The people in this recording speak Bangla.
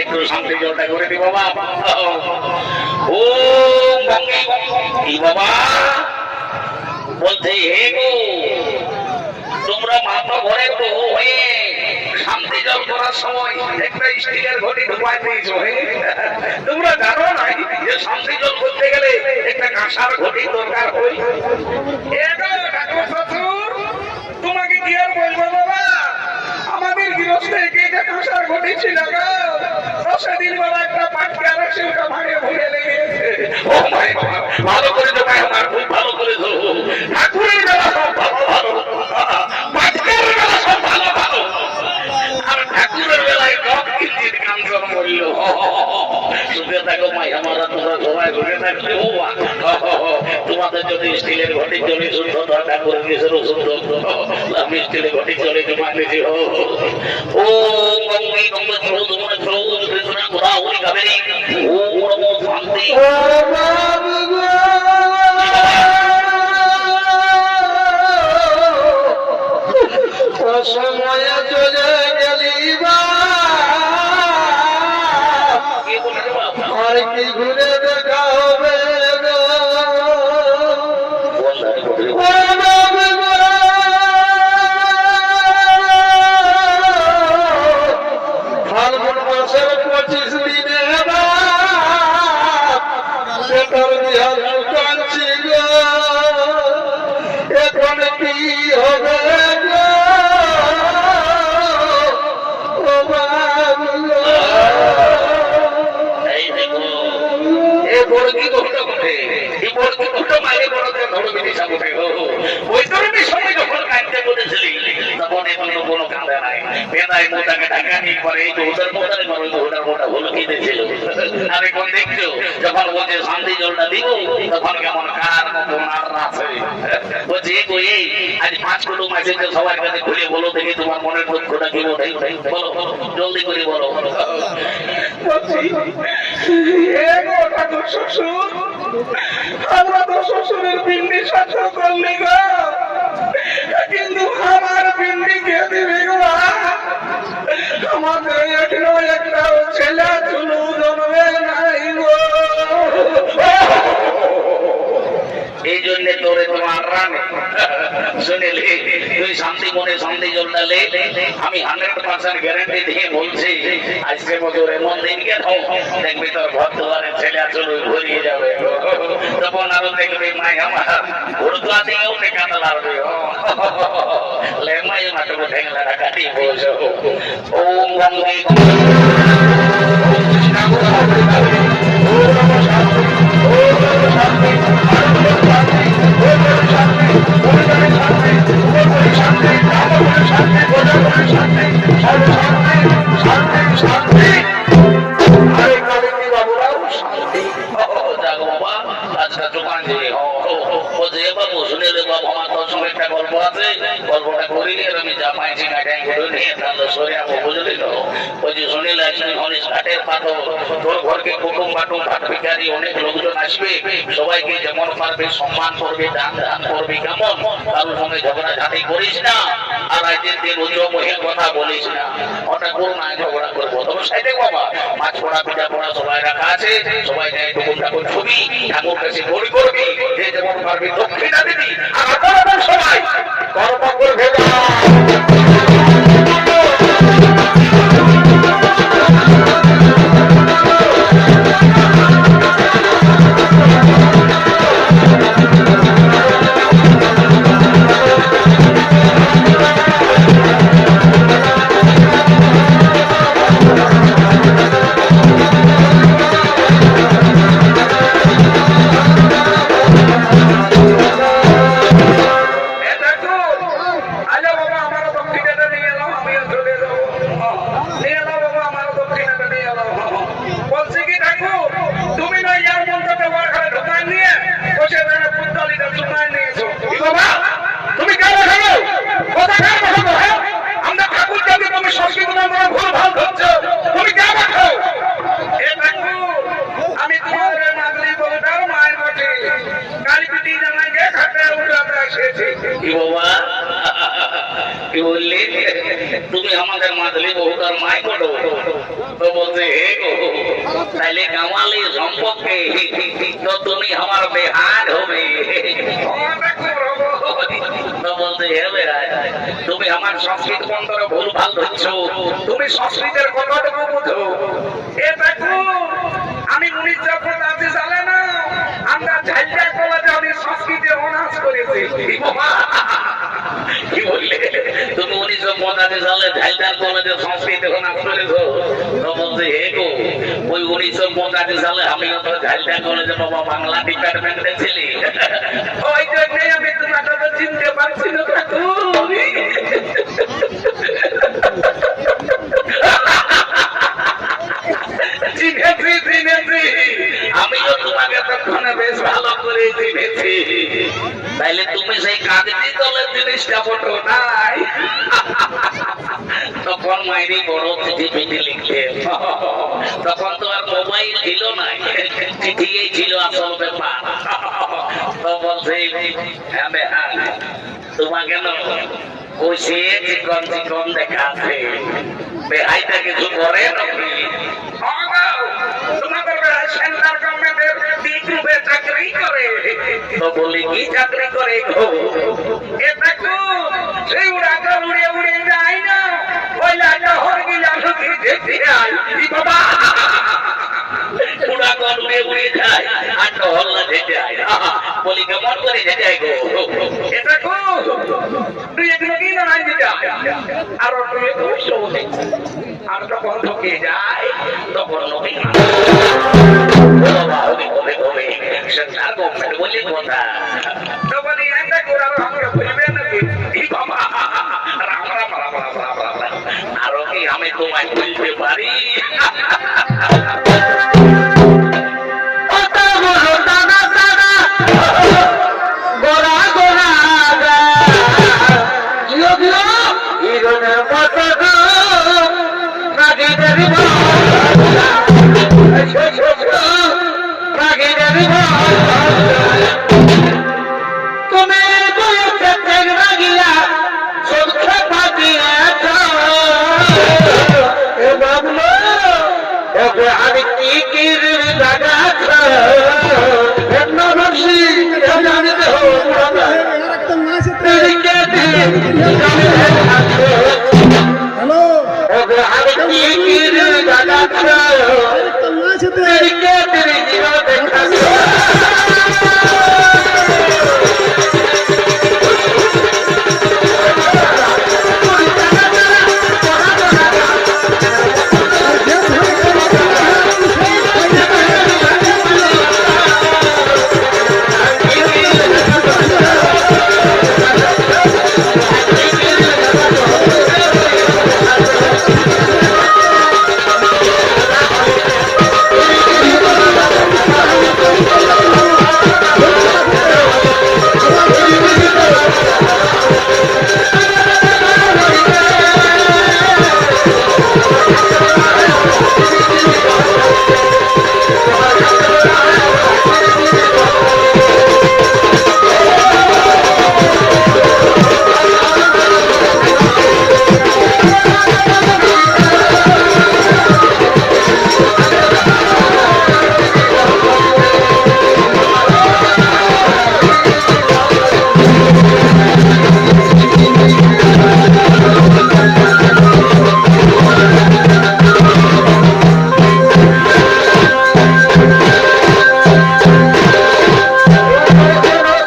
একটু শান্তি জলটা করে দি বাবা। ও বাবা বলছে হে গো তোমরা মাথা ঘরে তো হয়ে শান্তি জল করার সময় একটা স্টিলের ঘটি ঢুকাই দিয়েছো। তোমরা জানো না যে শান্তি জল করতে গেলে একটা কাঁসার ঘটি দরকার হয়। তোমাকে কি আর বলবো বাবা, আমাদের গৃহস্থ একে কাঁসার ঘটি ছিল গো, সেদিন বাবা একটা পাটকে আর সেটা ভাঙে ভুলে লেগেছে। ও মাই ভালো করে তো ভাই আমার খুব ভালো করে ধরো, ঠাকুরের বেলা সব ভালো ভালো, পাটকের বেলা সব ভালো ভালো, আর ঠাকুরের বেলায় রক কিঞ্চিত কাঞ্চন মূল্য। সুখে থাকো মাই আমারা, তোমরা সবাই সুখে থাকলে তোমাদের যদি স্টিলের ঘটি চলে শুদ্ধ ঠাকুরের নিজেরও শুদ্ধ, আমি স্টিলের ঘটি চলে তোমার নিজে ও গঙ্গি গঙ্গা প্রভু তোমার প্রভু কৃষ্ণ গোরা হরি কাবেরী ও নমো শান্তি। সময় চলে গেলি আর কি ঘুরে দেখা হবে ফাল্গুন মাসের 25 দিনে কাঁদছি গো, এখন কি হবে যখন বলছে শান্তি জলটা দিব তখন কেমন কার মতো আছে বলছে আজ 5 কুটুম আছে সবার কাছে খুলে বলো দেখি তোমার মনের দুঃখটা কি বলো, জলদি করে বলো। শ্বশুর আমরা তো শ্বশুরের পিন্ডি শাসন করলি গো, কিন্তু আমার পিন্ডি কে দিবি গো? আমাদের এখনো একটা ছেলে চুলু জন্মে নাই গো। এই জন্য তোরে তোমার রানে শুনেলে তুই শান্তি মনে শান্তি জলটা লে, আমি 100% গ্যারান্টি দিয়ে বলছি আজকের মতো এমন দিন কেন দেখবি তোর ঘর দুয়ারের ছেলে চলে ঘুরিয়ে যাবে, তখন আরো দেখবি মাই আমার ঘুরকা দিয়েও কাটা লাগবে লে মাই মাটুকু ঠেংলা কাটি বসে ওম গঙ্গে গল্প আছে, গল্পটা করিনি আমি যা পাইছি কাটাই করে নিয়ে তাহলে সরে যাবো, বুঝলি তো? ওই যে শুনিলে ঘাটের পাথর তোর ঘরকে কুটুম বাটুম ভাত ভিখারি অনেক লোকজন আসবে, সবাইকে যেমন পারবে সম্মান করবে, দান দান করবে, কেমন কারোর সঙ্গে ঝগড়া ঝাঁটি করিস না, আর আজকের দিন উজ্জ্বল মহির কথা বলিস না, ওটা করো না ঝগড়া করবো। তবে সাইডে বাবা মাছ পড়া পিঠা পড়া সবাই রাখা আছে, সবাই নেয় টুকুর ঠাকুর ছবি ঠাকুর কাছে গড়ি করবি, যে যেমন পারবি দক্ষিণা দিবি, আর আপনারা সবাই কর্মঙ্গল ভেজা কি বললি? তুমি আমাদের মাদলি বহুতার মাই করো। তো বলছে হে গো, তাইলে কামালি সম্পর্কে তো তুমি আমার বেহার হবে। তো বলছে হে বেহার, তুমি আমার সংস্কৃত বন্ধরে ভুল ভাল ধরছ। তুমি সংস্কৃতের কতটুকু বুঝো? এ দেখো, আমি 1985 সালে না আমরা ঝালটা কলেজে আমি সংস্কৃতে অনার্স করেছি। কি বললে? তুমি 1985 সালে ঝালটা কলেজে সংস্কৃতে অনার্স করেছো? তো বলছে হে গো, ওই 1985 সালে আমিও তো ঝালটা কলেজে বাবা বাংলা ডিপার্টমেন্টে ছিলি। ওই জন্যই আমি তোমাকে তো চিনতে পারছি না। আমিও তোমাকে তখন বেশ ভালো করে চিনেছি। তাইলে তুমি সেই কাজটি দলের জিনিসটা ফটো নাই। তখন মাইরি বড় চিঠি পিঠি লিখতে, তখন তো আর মোবাইল ছিল না, চিঠিই ছিল আসল ব্যাপার। তো বলছে তোমাকে কইছে চিকন চিকন দেখাচ্ছে, বেহাইটা কিছু করে নাকি? তোমাদের সেন্ট্রাল গভর্নমেন্টের বি গ্রুপে চাকরি করে। তো বলি কি চাকরি করে গো? এ দেখো, সেই উড়াকা উড়ে উড়ে যায় না, ওই লাটা হরগিলা ঢুকে যেতে আয়। বাবা উড়াকা উড়ে উড়ে যায় আর টহল্লা যেতে আয়। বলি কেমন করে যেতে আয় গো? এ দেখো, তুই এগুলো কি না যেতে আয়, আর তুই একটু শোনে। আর যখন ঢুকে যায় তখন নবী হবে হবে হবে সেন্ট্রাল গভর্নমেন্ট বলি কথা। তখন এটা করার আমরা বলবে নাকি? বাবা রাম রাম রাম রাম রাম রাম। আরো কি আমি তোমায় বলতে পারি? हेलो